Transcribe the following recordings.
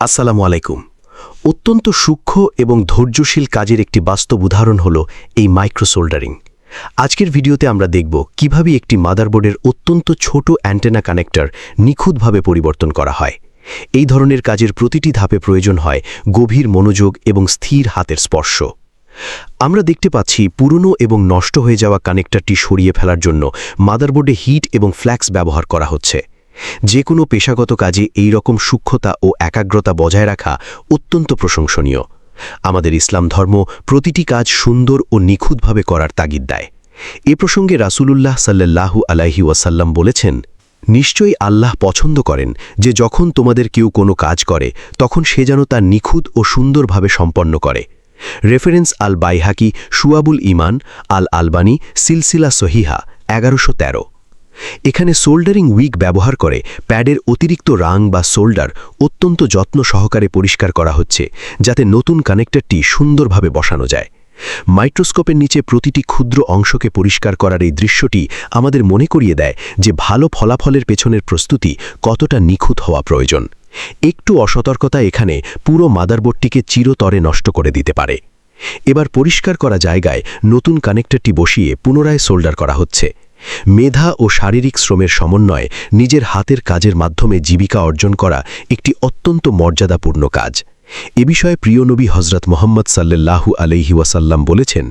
আসসালামু আলাইকুম। অত্যন্ত সূক্ষ্ম এবং ধৈর্যশীল কাজের একটি বাস্তব উদাহরণ হল এই মাইক্রো সোল্ডারিং। আজকের ভিডিওতে আমরা দেখব কিভাবে একটি মাদারবোর্ডের অত্যন্ত ছোট অ্যান্টেনা কানেক্টর নিখুঁতভাবে পরিবর্তন করা হয়। এই ধরনের কাজের প্রতিটি ধাপে প্রয়োজন হয় গভীর মনোযোগ এবং স্থির হাতের স্পর্শ। আমরা দেখতে পাচ্ছি পুরনো এবং নষ্ট হয়ে যাওয়া কানেক্টরটি সরিয়ে ফেলার জন্য মাদারবোর্ডে হিট এবং ফ্ল্যাক্স ব্যবহার করা হচ্ছে। যে কোনো পেশাগত কাজে এই রকম সূক্ষ্মতা ও একাগ্রতা বজায় রাখা অত্যন্ত প্রশংসনীয়। আমাদের ইসলাম ধর্ম প্রতিটি কাজ সুন্দর ও নিখুঁতভাবে করার তাগিদ দেয়। এ প্রসঙ্গে রাসূলুল্লাহ সাল্লাল্লাহু আলাইহি ওয়াসাল্লাম বলেছেন, নিশ্চয়ই আল্লাহ পছন্দ করেন যে যখন তোমাদের কেউ কোনো কাজ করে তখন সে যেন তা নিখুঁত ও সুন্দরভাবে সম্পন্ন করে। রেফারেন্স আল বাইহাকি, শুআবুল ইমান, আল আলবানী, সিলসিলা সহিহা 1113। এখানে সোল্ডারিং উইক ব্যবহার করে প্যাডের অতিরিক্ত রাং বা সোল্ডার অত্যন্ত যত্ন সহকারে পরিষ্কার করা হচ্ছে, যাতে নতুন কানেক্টরটি সুন্দরভাবে বসানো যায়। মাইক্রোস্কোপের নিচে প্রতিটি ক্ষুদ্র অংশকে পরিষ্কার করার এই দৃশ্যটি আমাদের মনে করিয়ে দেয় যে ভালো ফলাফলের পেছনের প্রস্তুতি কতটা নিখুঁত হওয়া প্রয়োজন। একটু অসতর্কতা এখানে পুরো মাদারবোর্ডটিকে চিরতরে নষ্ট করে দিতে পারে। এবার পরিষ্কার করা জায়গায় নতুন কানেক্টরটি বসিয়ে পুনরায় সোল্ডার করা হচ্ছে। মেধা ও শারীরিক শ্রমের সমন্বয়ে নিজের হাতের কাজের মাধ্যমে জীবিকা অর্জন করা একটি অত্যন্ত মর্যাদাপূর্ণ কাজ। এ বিষয়ে প্রিয় নবী হজরত মুহাম্মদ সাল্লাল্লাহু আলাইহি ওয়াসাল্লাম বলেছেন,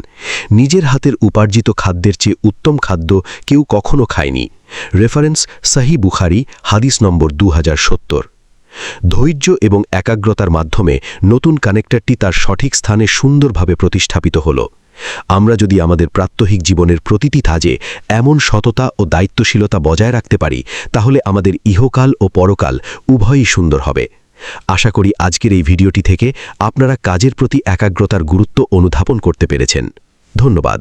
নিজের হাতের উপার্জিত খাদ্যের চেয়ে উত্তম খাদ্য কেউ কখনো খায়নি। রেফারেন্স সহিহ বুখারী, হাদিস নম্বর 2070। ধৈর্য এবং একাগ্রতার মাধ্যমে নতুন কানেক্টরটি তার সঠিক স্থানে সুন্দরভাবে প্রতিস্থাপিত হল। আমরা যদি আমাদের প্রাত্যহিক জীবনের প্রতিটি কাজে এমন সততা ও দায়িত্বশীলতা বজায় রাখতে পারি, তাহলে আমাদের ইহকাল ও পরকাল উভয়ই সুন্দর হবে। আশা করি আজকের এই ভিডিওটি থেকে আপনারা কাজের প্রতি একাগ্রতার গুরুত্ব অনুধাবন করতে পেরেছেন। ধন্যবাদ।